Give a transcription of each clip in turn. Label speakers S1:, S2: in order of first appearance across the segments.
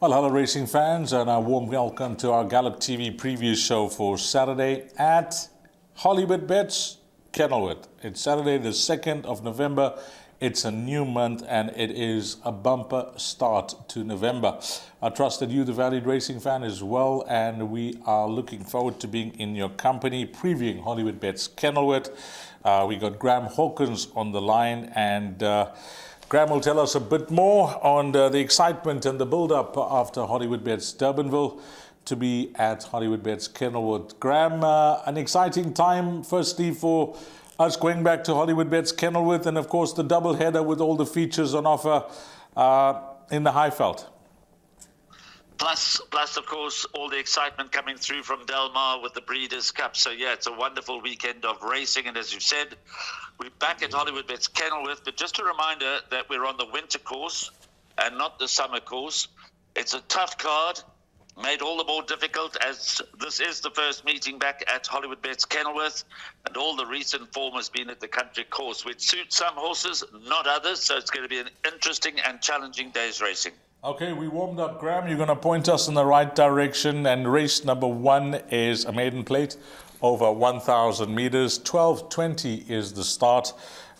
S1: Well, hello racing fans, and a warm welcome to our Gallop TV preview show for Saturday at Hollywoodbets Kenilworth. It's Saturday the 2nd of November. It's a new month and it is a bumper start to November. I trust that you, the valued racing fan, as well, and we are looking forward to being in your company previewing Hollywoodbets Kenilworth. We got Graham Hawkins on the line, and Graham will tell us a bit more on the excitement and the build-up after Hollywoodbets Durbanville to be at Hollywoodbets Kenilworth. Graham, an exciting time, firstly, for us going back to Hollywoodbets Kenilworth, and of course the double header with all the features on offer in the Highveld.
S2: Plus, of course, all the excitement coming through from Del Mar with the Breeders' Cup. So, yeah, it's a wonderful weekend of racing. And as you said, we're back at Hollywoodbets Kenilworth. But just a reminder that we're on the winter course and not the summer course. It's a tough card, made all the more difficult as this is the first meeting back at Hollywoodbets Kenilworth. And all the recent form has been at the country course, which suits some horses, not others. So it's going to be an interesting and challenging day's racing.
S1: Okay, we warmed up, Graham. You're going to point us in the right direction. And race number 1 is a maiden plate over 1,000 meters. 12:20 is the start,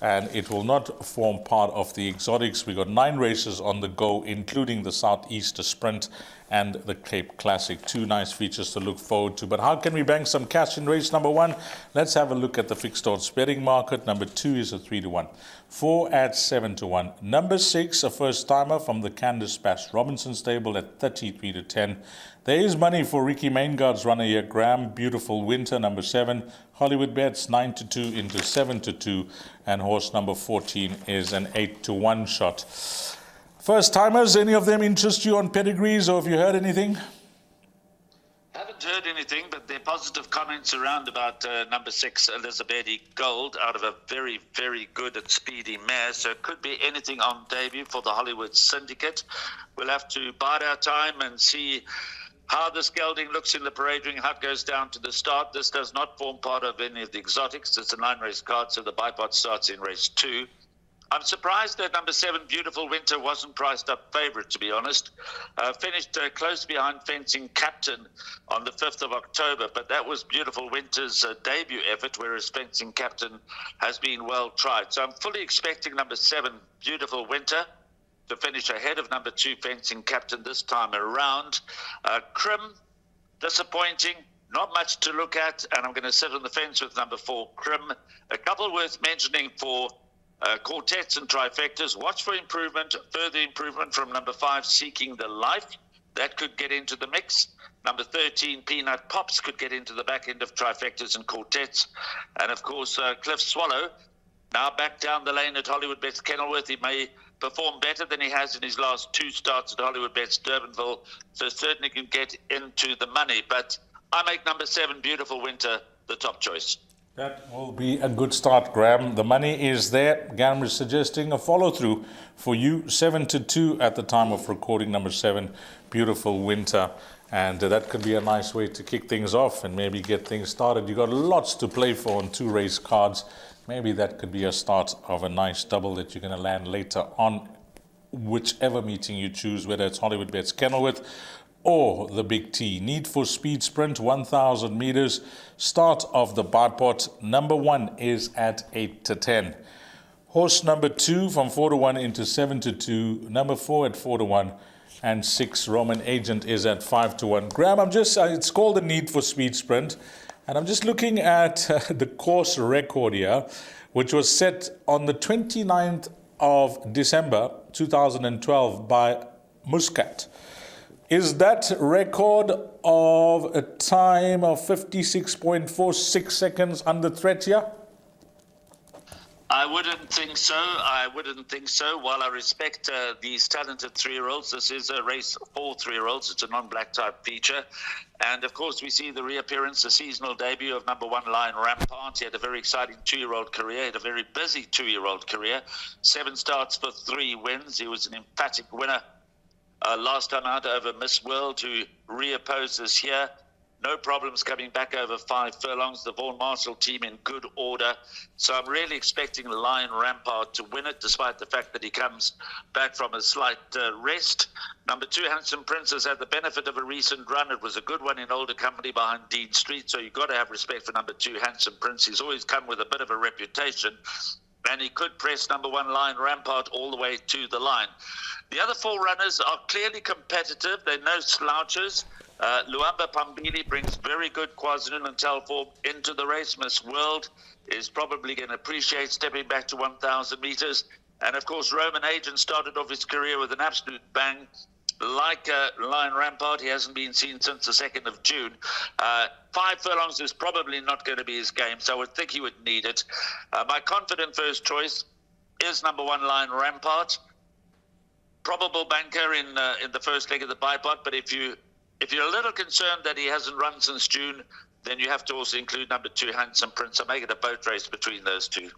S1: and it will not form part of the exotics. We got 9 races on the go, including the Southeaster Sprint and the Cape Classic. 2 nice features to look forward to. But how can we bank some cash in race number 1? Let's have a look at the fixed odds betting market. Number 2 is a 3-1. 4 at 7-1. Number 6, a first timer from the Candice Bash Robinson stable at 33-10. There is money for Ricky Maingard's runner here, Graham. Beautiful Winter, number 7. Hollywoodbets 9-2 into 7-2. And horse number 14 is an 8-1 shot. First timers, any of them interest you on pedigrees, or have you heard anything?
S2: Haven't heard anything, but there are positive comments around about number 6, Elizabeth Gold, out of a very, very good and speedy mare. So it could be anything on debut for the Hollywood Syndicate. We'll have to bide our time and see how this gelding looks in the parade ring, how it goes down to the start. This does not form part of any of the exotics. It's a 9-race card, so the bipod starts in race 2. I'm surprised that number 7, Beautiful Winter, wasn't priced up favourite, to be honest. Finished close behind Fencing Captain on the 5th of October, but that was Beautiful Winter's debut effort, whereas Fencing Captain has been well tried. So I'm fully expecting number 7, Beautiful Winter, to finish ahead of number 2, Fencing Captain this time around. Crim, disappointing. Not much to look at, and I'm going to sit on the fence with number 4, Crim. A couple worth mentioning for quartets and trifectas. Watch for improvement, further improvement from number 5, Seeking the Life. That could get into the mix. Number 13, Peanut Pops, could get into the back end of trifectas and quartets. And of course, Cliff Swallow, now back down the lane at Hollywoodbets Kenilworth. He may perform better than he has in his last 2 starts at Hollywoodbets Durbanville, so certainly can get into the money. But I make number 7, Beautiful Winter, the top choice.
S1: That will be a good start, Graham. The money is there. Graham is suggesting a follow-through for you. 7-2 at the time of recording, number 7, Beautiful Winter. And that could be a nice way to kick things off and maybe get things started. You got lots to play for on 2 race cards. Maybe that could be a start of a nice double that you're going to land later on, whichever meeting you choose, whether it's Hollywoodbets Kenilworth or the Big T. Need for Speed Sprint, 1,000 meters. Start of the bipod. Number 1 is at 8-10. Horse number 2 from 4-1 into 7-2. Number 4 at 4-1. And 6, Roman Agent, is at 5-1. Graham, it's called the Need for Speed Sprint. And I'm just looking at the course record here, which was set on the 29th of December 2012 by Muscat. Is that record of a time of 56.46 seconds under threat here?
S2: I wouldn't think so. While I respect these talented 3-year-olds, this is a race for 3-year-olds. It's a non-black type feature. And of course, we see the reappearance, the seasonal debut of number 1, Lion Rampart. He had a very exciting 2-year-old career, had a very busy 2-year-old career. 7 starts for 3 wins. He was an emphatic winner last time out over Miss World, who reopposes here. no problems coming back over 5 furlongs. The Vaughan Marshall team in good order. So I'm really expecting Lion Rampart to win it, despite the fact that he comes back from a slight rest. Number 2, Handsome Prince, has had the benefit of a recent run. It was a good one in older company behind Dean Street, so you've got to have respect for number 2, Handsome Prince. He's always come with a bit of a reputation, and he could press number 1, Lion Rampart, all the way to the line. The other 4 runners are clearly competitive. They're no slouchers. Luamba Pambili brings very good KwaZulu-Natal form into the race. Miss World is probably going to appreciate stepping back to 1,000 meters. And, of course, Roman Agent started off his career with an absolute bang. Like Lion Rampart, he hasn't been seen since the 2nd of June. 5 furlongs is probably not going to be his game, so I would think he would need it. My confident first choice is number 1, Lion Rampart. Probable banker in the first leg of the bipod, but if you're a little concerned that he hasn't run since June, then you have to also include number 2, Handsome Prince. I'll make it a boat race between those 2.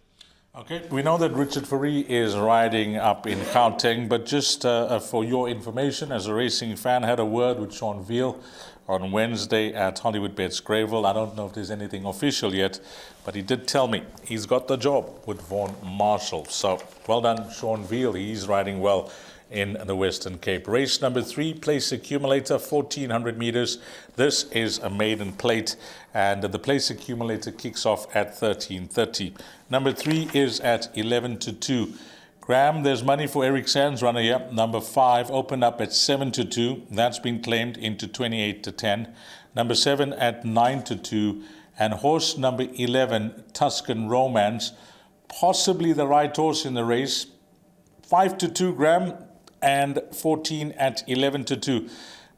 S1: Okay, we know that Richard Fourie is riding up in Gauteng, but just for your information, as a racing fan, had a word with Sean Veal on Wednesday at Hollywoodbets Greyville. I don't know if there's anything official yet, but he did tell me he's got the job with Vaughan Marshall. So well done, Sean Veal. He's riding well in the Western Cape. Race number 3, place accumulator, 1,400 meters. This is a maiden plate, and the place accumulator kicks off at 13:30. Number 3 is at 11-2. Graham, there's money for Eric Sands, runner here. Number 5 opened up at 7-2. That's been claimed into 28-10. Number 7 at 9-2. And horse number 11, Tuscan Romance, possibly the right horse in the race. 5-2, Graham, and 14 at 11-2.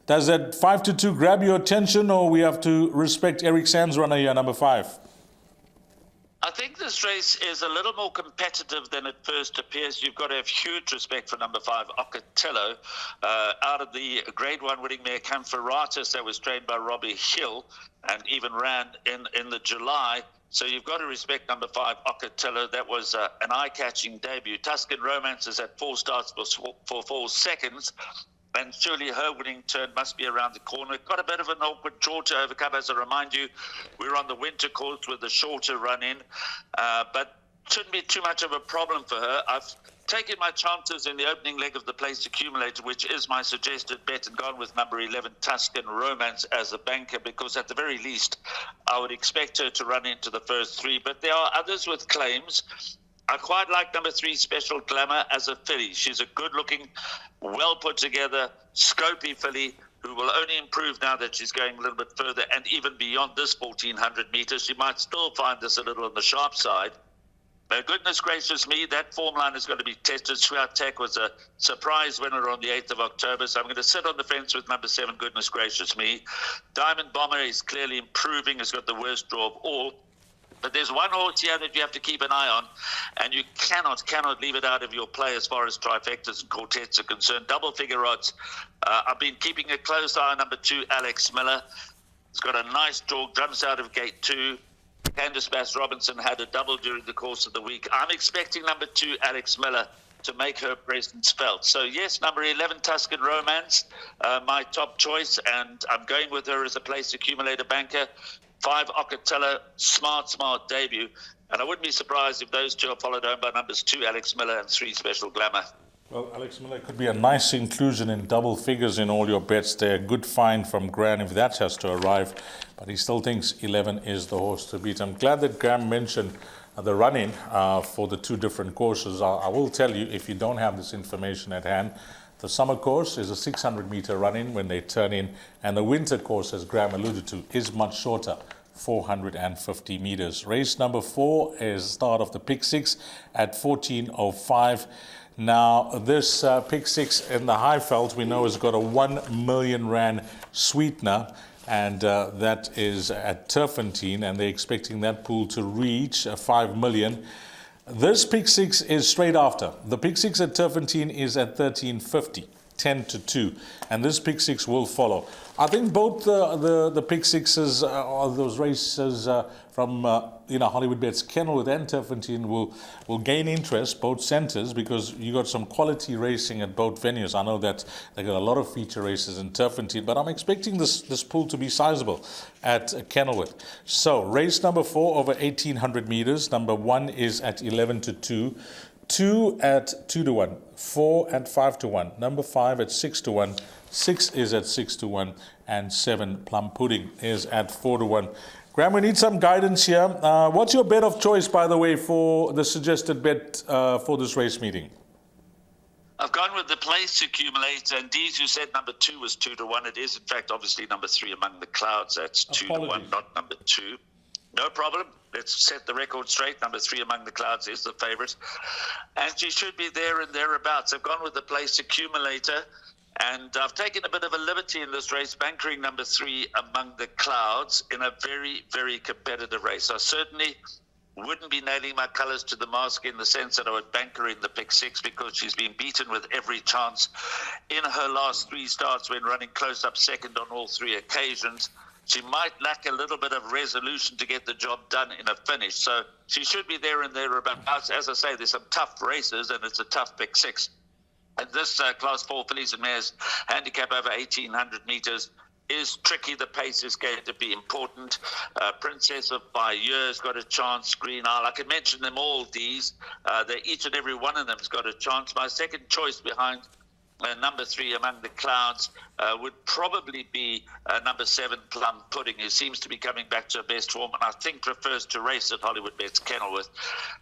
S1: Does that 5-2 grab your attention, or we have to respect Eric Sands, runner here, number 5?
S2: I think this race is a little more competitive than it first appears. You've got to have huge respect for number 5, Ocatello, out of the Grade 1 winning mare Campharatus that was trained by Robbie Hill and even ran in the July. So you've got to respect number 5, Ocatello. That was an eye-catching debut. Tuscan Romance is at 4 starts for 4 seconds. And surely her winning turn must be around the corner. Got a bit of an awkward draw to overcome. As I remind you, we're on the winter course with a shorter run-in. But shouldn't be too much of a problem for her. I've taken my chances in the opening leg of the place accumulator, which is my suggested bet, and gone with number 11, Tuscan Romance, as a banker, because at the very least, I would expect her to run into the first 3. But there are others with claims. I quite like number 3, Special Glamour, as a filly. She's a good-looking, well-put-together, scopy filly who will only improve now that she's going a little bit further, and even beyond this 1,400 meters. She might still find this a little on the sharp side. Goodness gracious me, that form line is going to be tested. Sweat Tech was a surprise winner on the 8th of October, so I'm going to sit on the fence with number 7, Goodness Gracious Me. Diamond Bomber is clearly improving, has got the worst draw of all. But there's one horse here that you have to keep an eye on, and you cannot leave it out of your play as far as trifectas and quartets are concerned. Double figure odds. I've been keeping a close eye on number 2, Alex Miller. He's got a nice draw, jumps out of gate 2. Candice Bass Robinson had a double during the course of the week. I'm expecting number 2, Alex Miller, to make her presence felt. So yes, number 11, Tuscan Romance, my top choice, and I'm going with her as a place accumulator banker. 5, Ocatello, smart debut. And I wouldn't be surprised if those 2 are followed home by numbers 2, Alex Miller, and 3, Special Glamour.
S1: Well, Alex Miller could be a nice inclusion in double figures in all your bets there. Good find from Graham if that has to arrive. But he still thinks 11 is the horse to beat. I'm glad that Graham mentioned the run-in for the 2 different courses. I will tell you, if you don't have this information at hand, the summer course is a 600-meter run-in when they turn in, and the winter course, as Graham alluded to, is much shorter, 450 meters. Race number 4 is start of the pick 6 at 14:05. Now, this pick 6 in the Highveld, we know, has got a 1 million rand sweetener, and that is at Turfentine, and they're expecting that pool to reach 5 million. This pick 6 is straight after. The pick 6 at Turfentine is at 13.50, 10-2, and this pick 6 will follow. I think both the pick sixes or those races from Hollywoodbets Kenilworth and Turfentine will gain interest, both centres, because you got some quality racing at both venues. I know that they got a lot of feature races in Turfentine, but I'm expecting this pool to be sizable at Kenilworth. So race number 4 over 1,800 metres. Number 1 is at 11-2. 2 at 2-1, 4 at 5-1, number 5 at 6-1, 6 is at 6-1, and 7 Plum Pudding is at 4-1. Graham, we need some guidance here. What's your bet of choice, by the way, for the suggested bet for this race meeting?
S2: I've gone with the place accumulator, and Dees, you said number 2 was 2-1. It is, in fact, obviously number 3 Among the Clouds. That's 2-1, not number 2. No problem. Let's set the record straight. Number 3 Among the Clouds is the favourite. And she should be there and thereabouts. I've gone with the place accumulator. And I've taken a bit of a liberty in this race, bankering number 3 Among the Clouds in a very, very competitive race. I certainly wouldn't be nailing my colours to the mast in the sense that I would bank her in the pick 6 because she's been beaten with every chance in her last 3 starts when running close up second on all 3 occasions. She might lack a little bit of resolution to get the job done in a finish. So she should be there and thereabouts. As I say, there's some tough races, and it's a tough pick 6. And this Class 4 fillies and mares handicap over 1,800 metres is tricky. The pace is going to be important. Princess of Bayeux's got a chance. Green Isle. I can mention them all, these. Each and every one of them has got a chance. My second choice behind number 3 Among the Clouds would probably be number 7 Plum Pudding, who seems to be coming back to her best form and I think prefers to race at Hollywoodbets Kenilworth.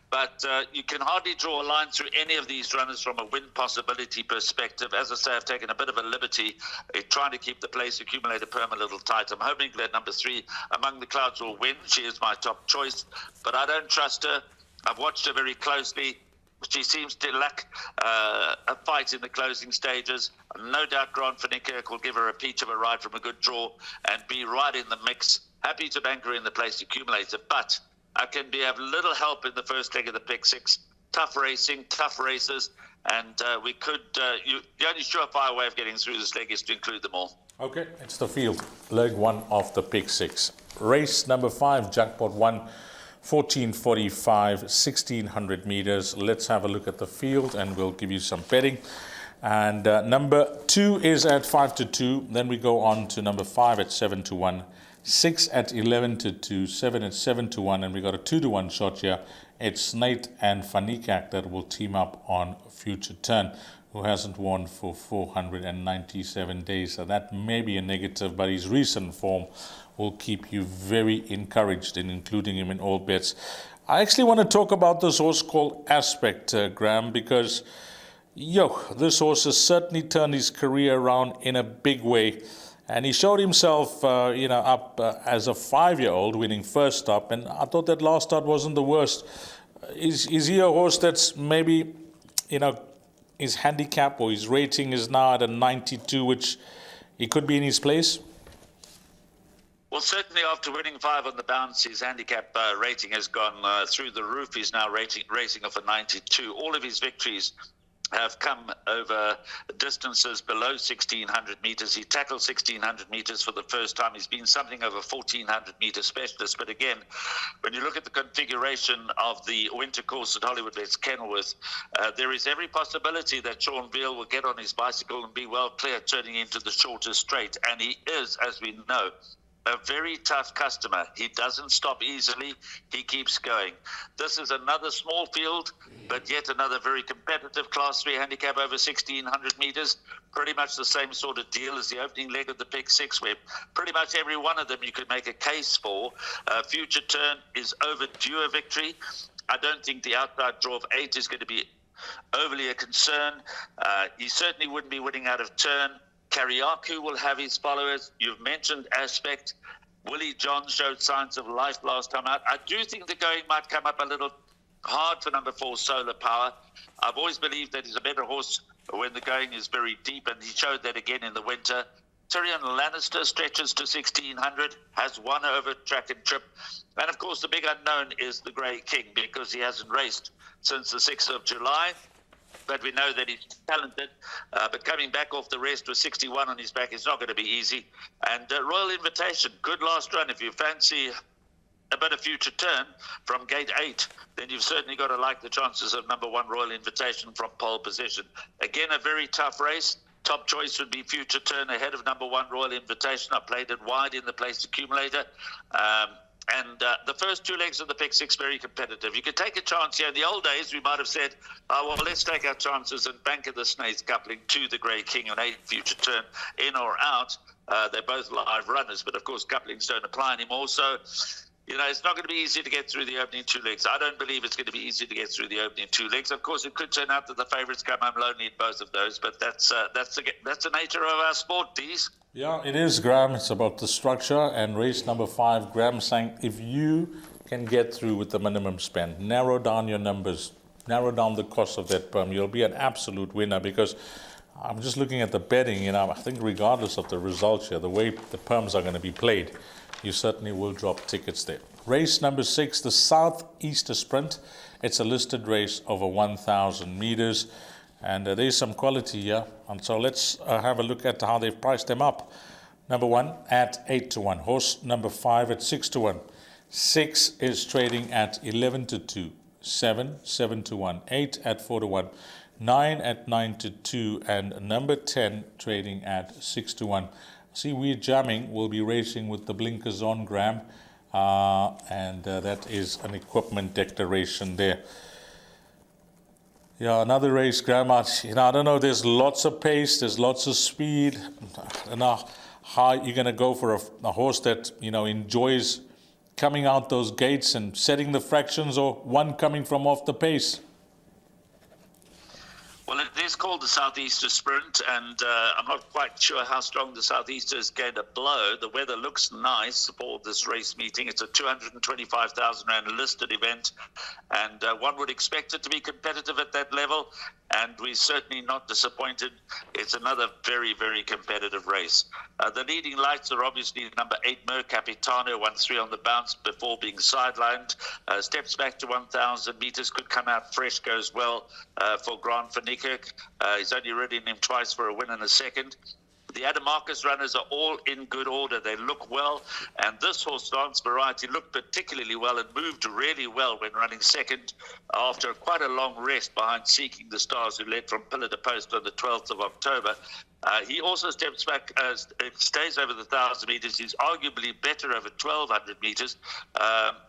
S2: But you can hardly draw a line through any of these runners from a win possibility perspective. As I say, I've taken a bit of a liberty in trying to keep the place accumulator perm a little tight. I'm hoping that number 3 Among the Clouds will win. She is my top choice, but I don't trust her. I've watched her very closely. She seems to lack a fight in the closing stages. No doubt Grant van Niekerk will give her a peach of a ride from a good draw and be right in the mix. Happy to bank her in the place accumulator, but I can have little help in the first leg of the pick 6. Tough racing, tough races, and we could. The only surefire way of getting through this leg is to include them all.
S1: Okay, it's the field. Leg 1 of the pick 6. Race number 5, Jackpot 1. 14:45, 1,600 meters. Let's have a look at the field and we'll give you some betting. And number 2 is at 5-2. Then we go on to number 5 at 7-1, 6 at 11-2, 7 at 7-1, and we got a 2-1 shot here. It's Nate and Van Niekerk that will team up on Future Turn, who hasn't won for 497 days. So that may be a negative, but his recent form will keep you very encouraged in including him in all bets. I actually want to talk about this horse called Aspect, Graham, because this horse has certainly turned his career around in a big way. And he showed himself, up as a 5-year-old, winning first up. And I thought that last start wasn't the worst. Is he a horse that's maybe, his handicap or his rating is now at a 92, which he could be in his place?
S2: Well, certainly after winning 5 on the bounce, his handicap rating has gone through the roof. He's now racing off a 92. All of his victories have come over distances below 1,600 meters. He tackled 1,600 meters for the first time. He's been something over 1,400 meter specialist. But again, when you look at the configuration of the winter course at Hollywoodbets Kenilworth, there is every possibility that Sean Veal will get on his bicycle and be well clear turning into the shortest straight. And he is, as we know, a very tough customer. He doesn't stop easily. He keeps going. This is another small field, but yet another very competitive Class 3 handicap over 1,600 meters. Pretty much the same sort of deal as the opening leg of the pick 6, where pretty much every one of them you could make a case for. Future Turn is overdue a victory. I don't think the outside draw of 8 is going to be overly a concern. He certainly wouldn't be winning out of turn. Kariaku will have his followers. You've mentioned Aspect. Willie John showed signs of life last time out. I do think the going might come up a little hard for number 4, Solar Power. I've always believed that he's a better horse when the going is very deep, and he showed that again in the winter. Tyrion Lannister stretches to 1,600, has won over track and trip. And of course, the big unknown is the Grey King, because he hasn't raced since the 6th of July. but we know that he's talented. But coming back off the rest with 61 on his back is not going to be easy. And Royal Invitation, good last run. If you fancy a bit of future turn from gate 8, then you've certainly got to like the chances of number 1 Royal Invitation from pole position. Again, a very tough race. Top choice would be future turn ahead of number 1 Royal Invitation. I played it wide in the place accumulator. The first 2 legs of the pick 6 very competitive. You could take a chance here. In the old days, we might have said, oh, well, let's take our chances and bank of the Snails coupling to the Grey King on 8 future turn, in or out. They're both live runners, but of course, couplings don't apply anymore. So, you know, it's not going to be easy to get through the opening 2 legs. I don't believe it's going to be easy to get through the opening 2 legs. Of course, it could turn out that the favourites come home lonely in both of those, but that's the nature of our sport, Dees.
S1: Yeah, it is, Graham. It's about the structure. And race number 5, Graham saying, if you can get through with the minimum spend, narrow down your numbers, narrow down the cost of that perm, you'll be an absolute winner. Because I'm just looking at the betting, you know, I think regardless of the results here, the way the perms are going to be played, you certainly will drop tickets there. Race number 6, the Southeaster Sprint. It's a listed race over 1,000 meters. And there's some quality here. And so let's have a look at how they've priced them up. Number 1 at 8-1. Horse number 5 at 6-1. 6 is trading at 11-2. 7, 7-1. 8 at 4-1. 9 at 9-2. And number 10 trading at 6-1. See, we're jamming. We'll be racing with the blinkers on, Graham. And that is an equipment declaration there. Yeah, another race, Graham. I don't know. There's lots of pace. There's lots of speed. I don't know how you're going to go for a horse that, you know, enjoys coming out those gates and setting the fractions, or one coming from off the pace.
S2: Well, it is called the Southeaster Sprint, and I'm not quite sure how strong the Southeaster is going to blow. The weather looks nice for this race meeting. It's a 225,000 Rand listed event, and one would expect it to be competitive at that level, and we're certainly not disappointed. It's another very, very competitive race. The leading lights are obviously number 8, Mer Capitano, won 3 on the bounce before being sidelined. Steps back to 1,000 meters, could come out fresh, goes well for Grant van Niekerk. He's only ridden him twice for a win and a second. The Adamarcus runners are all in good order. They look well, and this horse, Dance Variety, looked particularly well and moved really well when running second after quite a long rest behind Seeking the Stars, who led from pillar to post on the 12th of October. He also steps back, stays over the 1,000 meters. He's arguably better over 1,200 meters.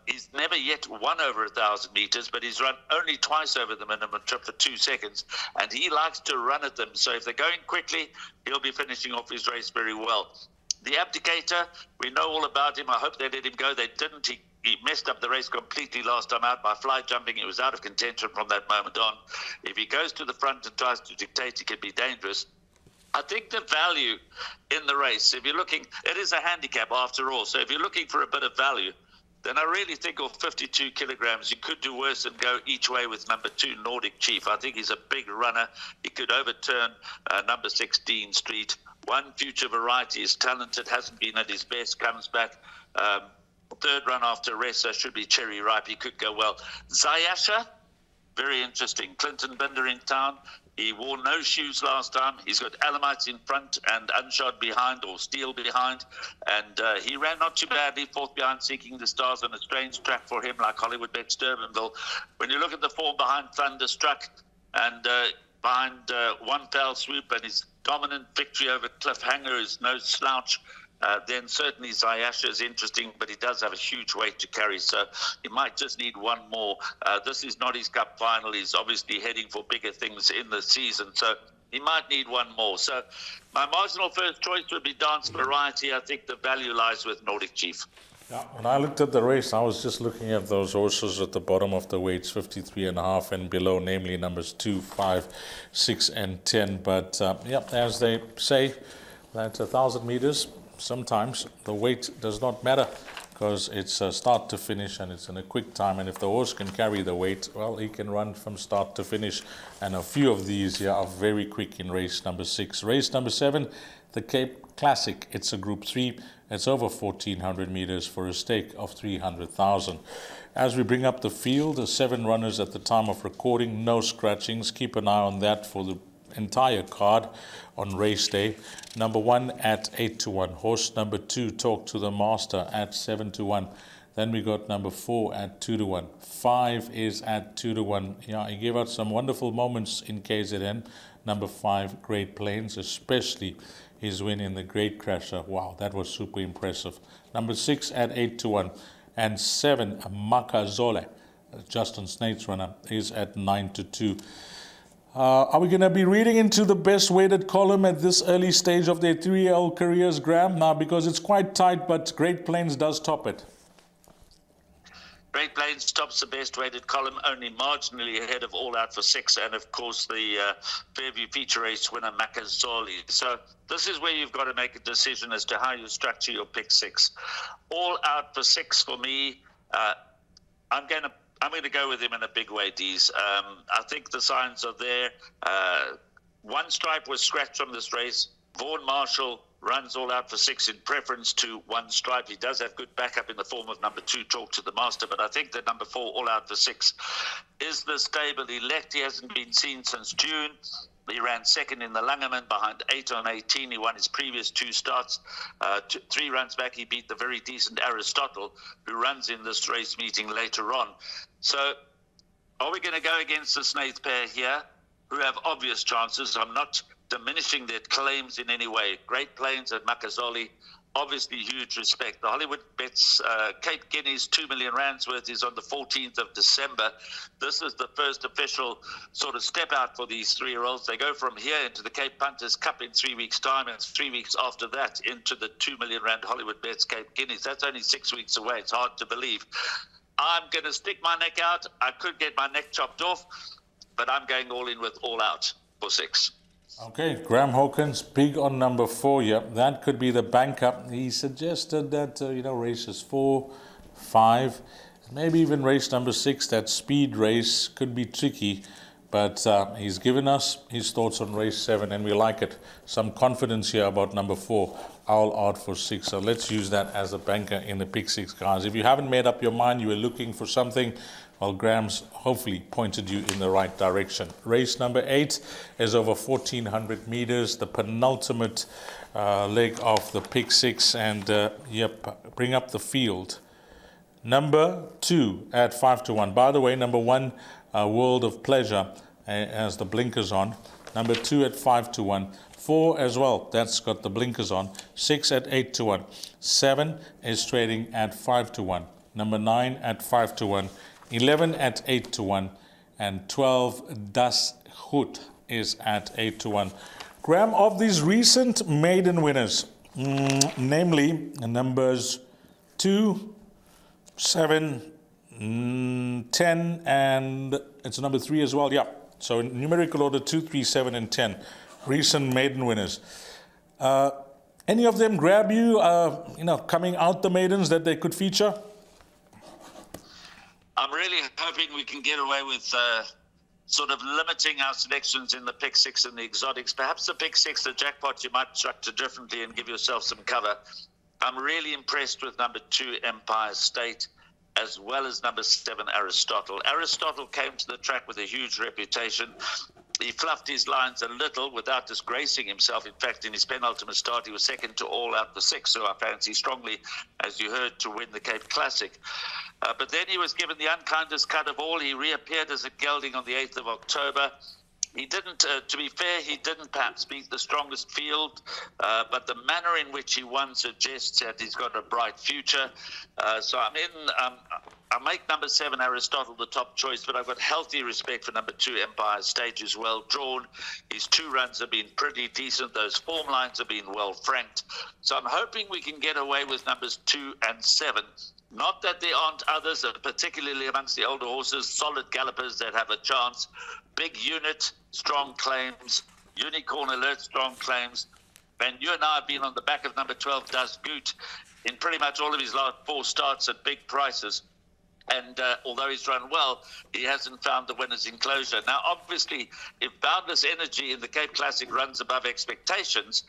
S2: He's never yet won over 1,000 meters, but he's run only twice over the minimum trip for 2 seconds, and he likes to run at them. So if they're going quickly, he'll be finishing off his race very well. The Abdicator, we know all about him. I hope they let him go. They didn't. He messed up the race completely last time out by fly jumping. He was out of contention from that moment on. If he goes to the front and tries to dictate, he can be dangerous. I think the value in the race, if you're looking, it is a handicap after all. So if you're looking for a bit of value, then I really think of 52 kilograms, you could do worse and go each way with number 2, Nordic Chief. I think he's a big runner. He could overturn number 16, Street. 1, Future Variety is talented, hasn't been at his best, comes back. Third run after Ressa should be cherry ripe. He could go well. Zayasha, very interesting. Clinton Binder in town. He wore no shoes last time. He's got Alamites in front and Unshod behind, or Steel behind. And he ran not too badly, 4th behind Seeking the Stars on a strange track for him like Hollywoodbets Durbanville. When you look at the form behind Thunderstruck and behind One Fell Swoop and his dominant victory over Cliffhanger is no slouch, then certainly Zayasha is interesting, but he does have a huge weight to carry, so he might just need one more. This is not his cup final. He's obviously heading for bigger things in the season, so he might need one more. So my marginal first choice would be Dance Variety. I think the value lies with Nordic Chief.
S1: Yeah, when I looked at the race, I was just looking at those horses at the bottom of the weights, 53.5 and below, namely numbers 2, 5, 6, and 10. But as they say, that's 1,000 meters. Sometimes the weight does not matter because it's start to finish and it's in a quick time. And if the horse can carry the weight, well, he can run from start to finish. And a few of these here are very quick in race number 6. Race number 7, the Cape Classic. It's a Group 3. It's over 1,400 meters for a stake of 300,000. As we bring up the field, the 7 runners at the time of recording, no scratchings. Keep an eye on that for the entire card on race day. Number 1 at 8-1. Horse number 2, Talk to the Master, at 7-1. Then we got number 4 at 2-1. 5 is at 2-1. Yeah, he gave out some wonderful moments in KZN. Number 5, Great Plains, especially his win in the Great Crasher. Wow, that was super impressive. Number 6 at 8-1. And 7, Makazole, Justin Snaith's runner, is at 9-2. Are we going to be reading into the best weighted column at this early stage of their 3-year-old careers, Graham? Now, because it's quite tight, but Great Plains does top it.
S2: Great Plains tops the best weighted column, only marginally ahead of All Out for 6, and of course the Fairview feature race winner Makazole. So this is where you've got to make a decision as to how you structure your pick 6. All Out for 6 for me. I'm going to go with him in a big way, Dees. I think the signs are there. One stripe was scratched from this race. Vaughan Marshall runs All Out for 6 in preference to one stripe. He does have good backup in the form of number 2, Talk to the Master, but I think that number 4, All Out for 6, is the stable elect. He hasn't been seen since June. He ran second in the Langerman behind 8 on 18. He won his previous 2 starts. 3 runs back, he beat the very decent Aristotle, who runs in this race meeting later on. So are we going to go against the Snaith pair here, who have obvious chances? I'm not diminishing their claims in any way. Great Plains and Makazole, obviously huge respect. The Hollywoodbets Cape Guineas 2 million rands worth is on the 14th of December. This is the first official sort of step out for these 3-year-olds. They go from here into the Cape Punters Cup in 3 weeks' time, and 3 weeks after that into the 2 million rand Hollywoodbets Cape Guineas. That's only 6 weeks away. It's hard to believe. I'm going to stick my neck out. I could get my neck chopped off, but I'm going all in with All Out for 6.
S1: Okay, Graham Hawkins, big on number 4 here. That could be the banker. He suggested that, races 4, 5, maybe even race number 6, that speed race, could be tricky. But he's given us his thoughts on race 7, and we like it. Some confidence here about number 4, All Out for 6. So let's use that as a banker in the pick 6, guys. If you haven't made up your mind, you were looking for something, well, Graham's hopefully pointed you in the right direction. Race number 8 is over 1,400 meters, the penultimate leg of the pick 6. And, bring up the field. Number 2 at 5-1. By the way, number 1, World of Pleasure, has the blinkers on. Number 2 at 5-1. 4 as well, that's got the blinkers on. 6 at 8-1. 7 is trading at 5-1. Number 9 at 5-1. 11 at 8-1. And 12, Das Goed, is at 8-1. Graham, of these recent maiden winners, namely numbers 2, 7, 10, and it's number 3 as well. Yeah. So in numerical order 2, 3, 7, and 10. Recent maiden winners. Any of them grab you, coming out the maidens that they could feature?
S2: I'm really hoping we can get away with sort of limiting our selections in the pick 6 and the exotics. Perhaps the pick 6, the jackpot, you might structure differently and give yourself some cover. I'm really impressed with number 2, Empire State, as well as number 7, Aristotle. Aristotle came to the track with a huge reputation. He fluffed his lines a little without disgracing himself. In fact, in his penultimate start, he was second to All Out for 6, who I fancy strongly, as you heard, to win the Cape Classic. But then he was given the unkindest cut of all. He reappeared as a gelding on the 8th of October. He didn't, to be fair, he didn't perhaps beat the strongest field, but the manner in which he won suggests that he's got a bright future. So I make number 7, Aristotle, the top choice, but I've got healthy respect for number 2, Empire State, who's well drawn. His 2 runs have been pretty decent. Those form lines have been well franked. So I'm hoping we can get away with numbers 2 and 7. Not that there aren't others, particularly amongst the older horses, solid gallopers that have a chance. Big unit, strong claims. Unicorn Alert, strong claims. And you and I have been on the back of number 12, Das Goed, in pretty much all of his last 4 starts at big prices. And although he's run well, he hasn't found the winner's enclosure. Now, obviously, if Boundless Energy in the Cape Classic runs above expectations,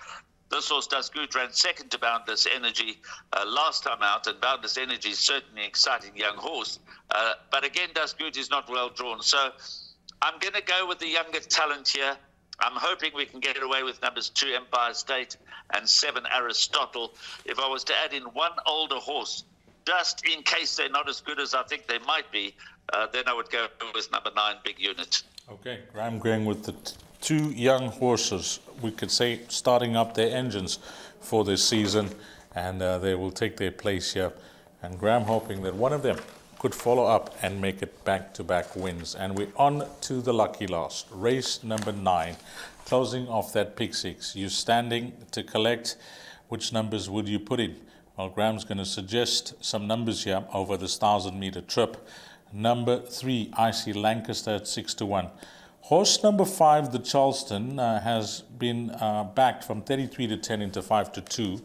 S2: This horse, Does Good, ran second to Boundless Energy last time out, and Boundless Energy is certainly an exciting young horse. But again, Does Good is not well drawn. So I'm going to go with the younger talent here. I'm hoping we can get away with numbers 2, Empire State, and 7, Aristotle. If I was to add in one older horse, just in case they're not as good as I think they might be, then I would go with number 9, Big Unit.
S1: Okay, Graham going with the two young horses, we could say, starting up their engines for this season, and they will take their place here. And Graham hoping that one of them could follow up and make it back-to-back wins. And we're on to the lucky last, race number 9, closing off that pick 6. You're standing to collect. Which numbers would you put in? Well, Graham's going to suggest some numbers here over this 1,000-meter trip. Number 3, IC Lancaster at 6-1. Horse number 5, the Charleston, has been backed from 33 to 10 into 5 to 2.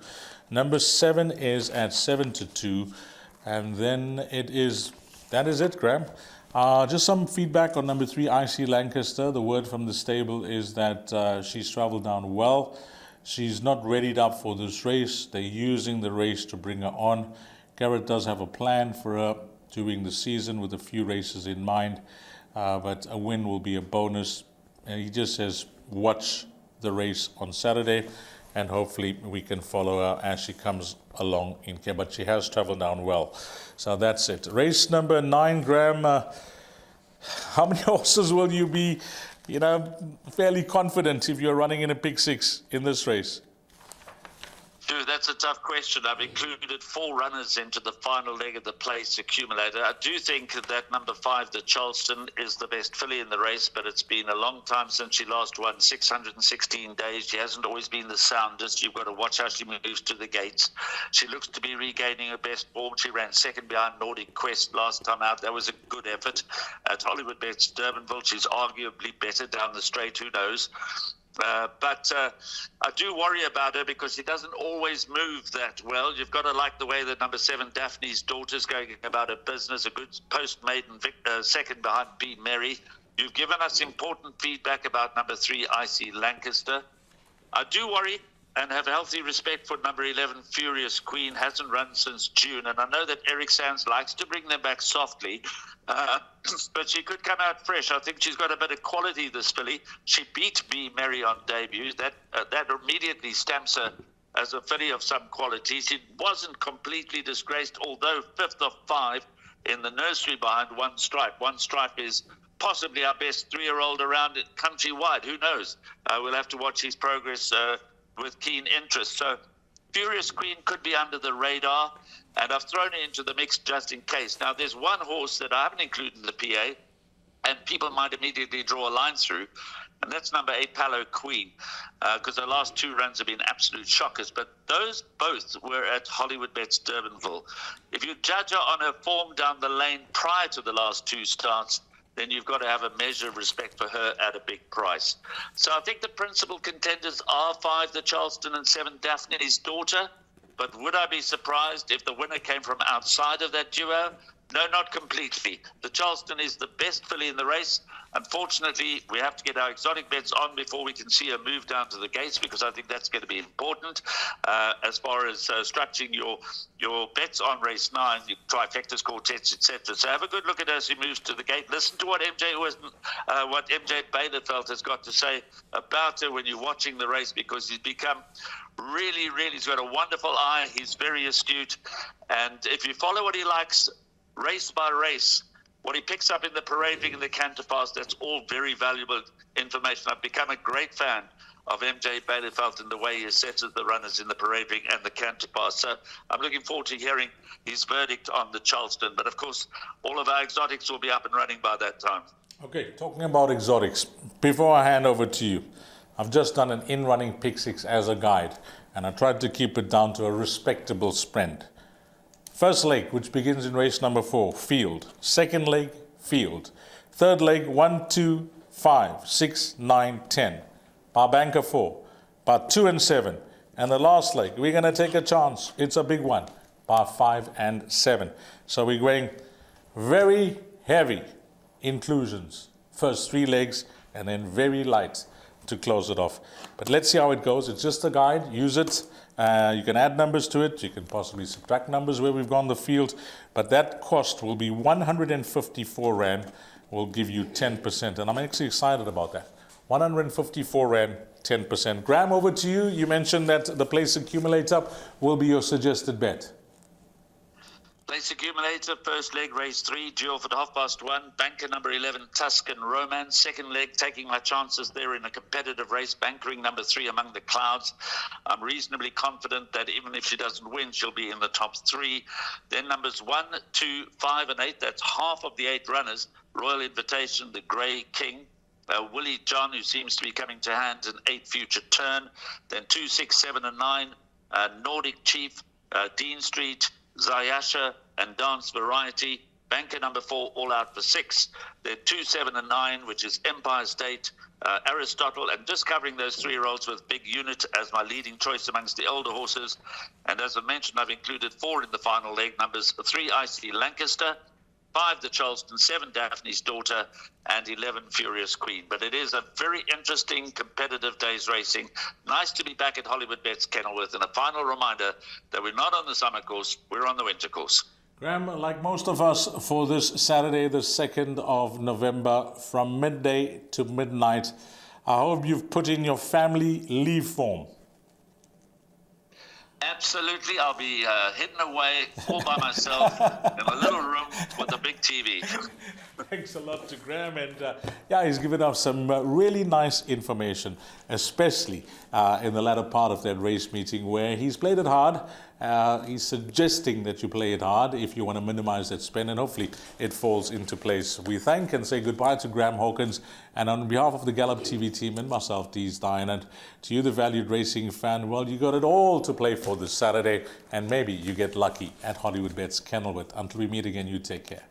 S1: Number 7 is at 7 to 2. And then that is it, Graham. Just some feedback on number 3, IC Lancaster. The word from the stable is that she's traveled down well. She's not readied up for this race. They're using the race to bring her on. Garrett does have a plan for her during the season with a few races in mind, but a win will be a bonus. And he just says, watch the race on Saturday, and hopefully we can follow her as she comes along in care. But she has traveled down well. So that's it. Race number 9, Graham. How many horses will you be, fairly confident if you're running in a pick 6 in this race?
S2: Dude, that's a tough question. I've included 4 runners into the final leg of the place accumulator. I do think that number 5, the Charleston, is the best filly in the race, but it's been a long time since she last won, 616 days. She hasn't always been the soundest. You've got to watch how she moves to the gates. She looks to be regaining her best form. She ran second behind Nordic Quest last time out. That was a good effort. At Hollywoodbets Durbanville, she's arguably better down the straight. Who knows? But I do worry about her because she doesn't always move that well. You've got to like the way that number 7, Daphne's Daughter's going about her business, a good post-maiden second behind B. Mary. You've given us important feedback about number 3, IC Lancaster. I do worry and have healthy respect for number 11, Furious Queen. Hasn't run since June, and I know that Eric Sands likes to bring them back softly, but she could come out fresh. I think she's got a bit of quality, this filly. She beat B. Mary on debut. That immediately stamps her as a filly of some quality. She wasn't completely disgraced, although 5th of 5 in the nursery behind One Stripe. One Stripe is possibly our best 3-year-old around it countrywide. Who knows? We'll have to watch his progress with keen interest. So Furious Queen could be under the radar, and I've thrown it into the mix just in case. Now, there's one horse that I haven't included in the PA, and people might immediately draw a line through, and that's number 8, Palo Queen, because her last 2 runs have been absolute shockers. But those both were at Hollywoodbets Durbanville. If you judge her on her form down the lane prior to the last 2 starts, then you've got to have a measure of respect for her at a big price. So I think the principal contenders are 5, the Charleston, and 7, Daphne's Daughter. But would I be surprised if the winner came from outside of that duo? No, not completely. The Charleston is the best filly in the race. Unfortunately, we have to get our exotic bets on before we can see her move down to the gates, because I think that's going to be important as far as structuring your bets on race 9, your trifectas, quartets, etc. So have a good look at her as she moves to the gate. Listen to what MJ Baileyfeld has got to say about her when you're watching the race, because he's become really, he's got a wonderful eye. He's very astute. And if you follow what he likes, race by race, what he picks up in the parade ring and the canter pass, that's all very valuable information. I've become a great fan of MJ Baileyfeld and the way he assesses the runners in the parade ring and the canter pass. So I'm looking forward to hearing his verdict on the Charleston. But of course, all of our exotics will be up and running by that time.
S1: Okay, talking about exotics, before I hand over to you, I've just done an in-running pick 6 as a guide, and I tried to keep it down to a respectable spread. First leg, which begins in race number 4, field. Second leg, field. Third leg, 1, 2, 5, 6, 9, 10. Bar banker 4. Bar 2 and 7. And the last leg, we're going to take a chance. It's a big one. Bar 5 and 7. So we're going very heavy inclusions. First 3 legs, and then very light to close it off. But let's see how it goes. It's just a guide. Use it. You can add numbers to it. You can possibly subtract numbers where we've gone the field. But that cost will be 154 Rand. Will give you 10%. And I'm actually excited about that. 154 Rand, 10%. Graham, over to you. You mentioned that the place accumulator will be your suggested bet.
S2: Place accumulator, first leg, race 3, due off at 1:30. Banker number 11, Tuscan Romance. Second leg, taking my chances there in a competitive race, bankering number 3, Among the Clouds. I'm reasonably confident that even if she doesn't win, she'll be in the top 3. Then numbers 1, 2, 5, and 8. That's half of the 8 runners. Royal Invitation, the Grey King. Willie John, who seems to be coming to hand, an 8 Future Turn. Then 2, 6, 7, and 9. Nordic Chief, Dean Street, Zayasha, and Dance Variety. Banker number 4, All Out for 6. Then 2, 7, and 9, which is Empire State, Aristotle, and just covering those 3-year-olds with Big Unit as my leading choice amongst the older horses. And as I mentioned, I've included 4 in the final leg. Numbers 3, Icy Lancaster, 5, the Charleston, 7, Daphne's Daughter, and 11, Furious Queen. But it is a very interesting, competitive day's racing. Nice to be back at Hollywoodbets Kenilworth. And a final reminder that we're not on the summer course, we're on the winter course.
S1: Graham, like most of us, for this Saturday, the 2nd of November, from midday to midnight, I hope you've put in your family leave form.
S2: Absolutely. I'll be hidden away all by myself in a little room with a big TV.
S1: Thanks a lot to Graham. And yeah, he's given us some really nice information, especially in the latter part of that race meeting where he's played it hard. He's suggesting that you play it hard if you want to minimize that spend, and hopefully it falls into place. We thank and say goodbye to Graham Hawkins, and on behalf of the Gallop TV team and myself, Dees Dine, and to you, the valued racing fan, well, you got it all to play for this Saturday, and maybe you get lucky at Hollywoodbets Kenilworth. Until we meet again, you take care.